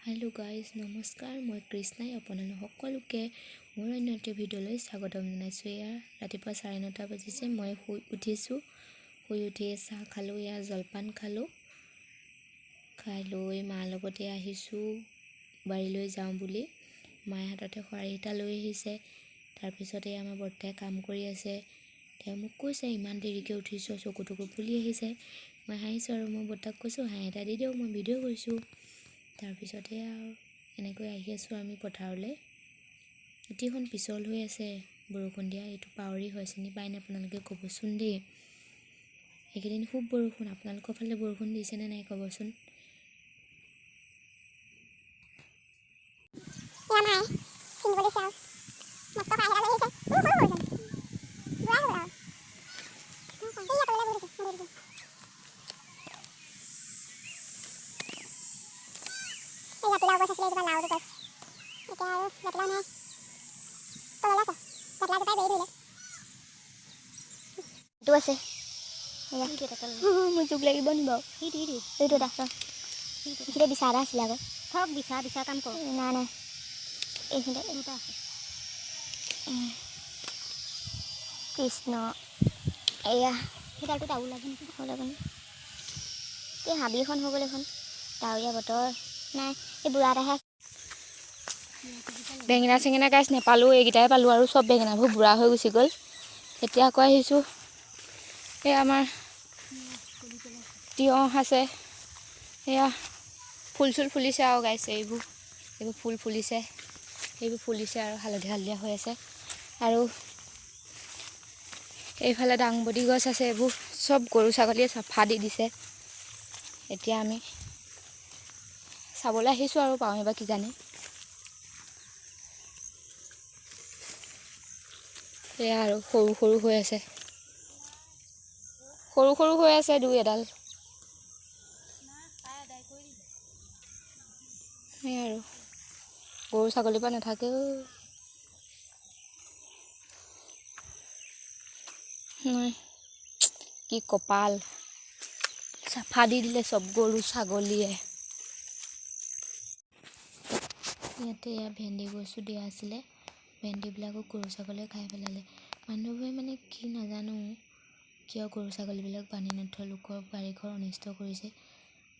Hello guys नमस्कार मैं कृष्णाई अपना सकलोके मोर अन्य एटा भिडिओ स्वागतम जानाइछो। यार रातिपुवा 9:30 बाजिसे मैं शुई उठिছো। शुई उठि चाह खालो, यार जलपान खालो, खाई लै मार लगते आहिছো बारिलै जाऊँ बुली। माये हातते खराही एटा लै आहिছে। तार पिछते आमार बर्ताय काम करि आछे। তেওঁ মোক কৈছে ইমান দেৰিকে উঠিছো চকুটুকু ফুলি আহিছে। মই হাঁহিছো আৰু মই বৰ্তাক কৈছো হাঁহি এটা দি দিয়ক মই ভিডিঅ' কৰিছো। तार पिछते एनेक आहि आसो आमी पथारले। गुटीखन पिछल हो आछे बरषुण दिया एटु पावरी है चिनि पाय ना आपनालोके कबचोन दे। एकेदिन खूब बरषुण आपनालोকৰ फाले बरषुण दिছে ने नाइ कबचोन। itu আছে ya মই জুক লাগিব নি বাও এইটো দাছ এটা বিচাৰা আছিল আগত থক বিচাৰা কাম কৰ না না এইখিনিতে দুটা আছে কৃষ্ণ এয়া হেডালটো টাউ লাগে নেকি এই হাবিখন হৈ গ'ল এখন টাউৰীয়া বতৰ নাই এই বুঢ়া এটাহে বেঙেনা চেঙেনা গাছ নেপালো এইকেইটাই পালো আৰু সব বেঙেনাবোৰ বুঢ়া হৈ গুচি গ'ল। এতিয়া আকৌ আহিছো এই আমাৰ তিয়হ আছে এয়া ফুল চুল ফুলিছে আৰু গাইছে এইবোৰ ফুল ফুলিছে আৰু হালধীয়া হৈ আছে আৰু এইফালে ডাংবডি গছ আছে এইবোৰ সব গৰু ছাগলীয়ে চাফা দি দিছে। এতিয়া আমি চাবলৈ আহিছো আৰু পাওঁৱে বা কি জানে। এয়া আৰু সৰু সৰু হৈ আছে দুই এডাল এয়া আৰু গৰু ছাগলীৰ পৰা নাথাকে নাই কি কপাল চাফা দি দিলে সব গৰু ছাগলীয়ে। ইয়াতে এয়া ভেন্দি গছো দিয়া আছিলে ভেন্দিবিলাকো গৰু ছাগলীয়ে খাই পেলালে। মানুহবোৰে মানে কি নাজানো কিয় গৰু ছাগলীবিলাক বান্ধি নথয় লোকৰ বাৰীঘৰ অনিষ্ট কৰিছে।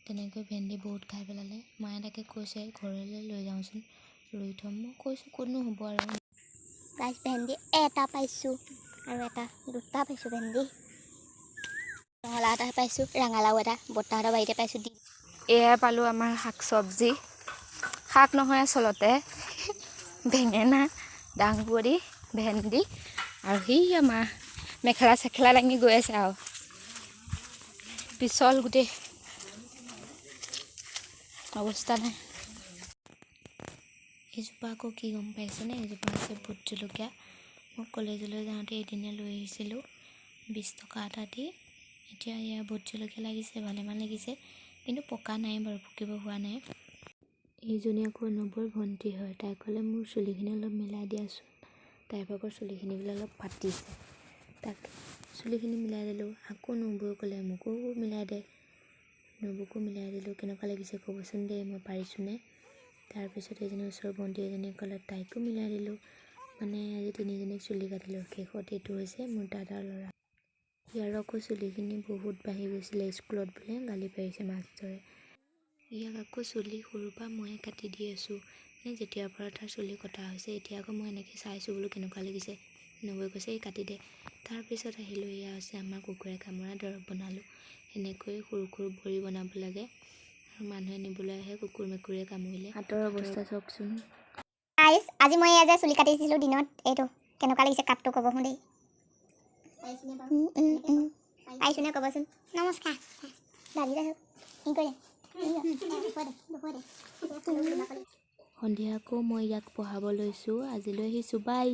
তেনেকৈ ভেন্দি বহুত খাই পেলালে। মায়ে তাকে কৈছে ঘৰলৈ লৈ যাওঁচোন ৰুই থ'ম। মই কৈছোঁ ক'তনো হ'ব আৰু গাছ ভেন্দি এটা পাইছোঁ আৰু এটা দুটা পাইছোঁ ভেন্দি ৰঙালাও এটা পাইছোঁ ৰঙালাও এটা বৰ্তাহঁতৰ বাৰীতে পাইছোঁ দি এয়াই পালোঁ আমাৰ শাক চব্জি শাক নহয় আচলতে বেঙেনা ডাংবডি ভেন্দি আৰু সেই আমাৰ মেখেলা চেখেলা দাঙি গৈ আছে আৰু পিছল গোটেই অৱস্থা নাই। এইজোপা আকৌ কি গম পাইছেনে এইজোপা আছে ভোট জলকীয়া। মই কলেজলৈ যাওঁতে এদিনে লৈ আহিছিলোঁ 20 টকা এটা দি। এতিয়া এয়া ভোট জলকীয়া লাগিছে ভালেমান লাগিছে কিন্তু পকা নাই বাৰু পকিব হোৱা নাই। এইজনী আকৌ নবৌৰ ভণ্টি হয়। তাই ক'লে মোৰ চুলিখিনি অলপ মিলাই দিয়াচোন। তাইৰ ভাগৰ চুলিখিনি বোলে অলপ ফাটিছে তাক চুলিখিনি মিলাই দিলোঁ। আকৌ নবৌয়ে ক'লে মোকো মিলাই দে নবৌকো মিলাই দিলোঁ। কেনেকুৱা লাগিছে ক'বচোন দেই মই পাৰিছোঁনে। তাৰপিছত এজনী ওচৰৰ ভণ্টি এজনীয়ে ক'লে তাইকো মিলাই দিলোঁ। মানে আজি তিনিজনীক চুলি কাটিলোঁ। শেষত এইটো হৈছে মোৰ দাদাৰ ল'ৰা। ইয়াৰ আকৌ চুলিখিনি বহুত বাঢ়ি গৈছিলে স্কুলত বোলে গালি পাৰিছে মাষ্টৰে। ইয়াক আকৌ চুলি সৰুৰ পৰা ময়ে কাটি দি আছোঁ মানে যেতিয়াৰ পৰা তাৰ চুলি কটা হৈছে। এতিয়া আকৌ মই এনেকৈ চাইছোঁ বোলো কেনেকুৱা লাগিছে। নবৌয়ে কৈছে এই কাটি দে। তাৰপিছত আহিলোঁ এয়া হৈছে আমাৰ কুকুৰে কামোৰা দৰৱ বনালোঁ। এনেকৈ সৰু সৰু বড়ি বনাব লাগে আৰু মানুহে নিবলৈ আহে কুকুৰ মেকুৰীয়ে কামুৰিলে। হাতৰ অৱস্থা চাওকচোন। গাইছ আজি মই এয়া যে চুলি কাটিছিলোঁ দিনত এইটো কেনেকুৱা লাগিছে কাটটো ক'বচোন দেই পাইছোনে ক'বচোন। নমস্কাৰ দাবি দে কি কৰে সন্ধিয়া আকৌ মই ইয়াক পঢ়াব লৈছোঁ। আজিলৈ আহিছোঁ বাই।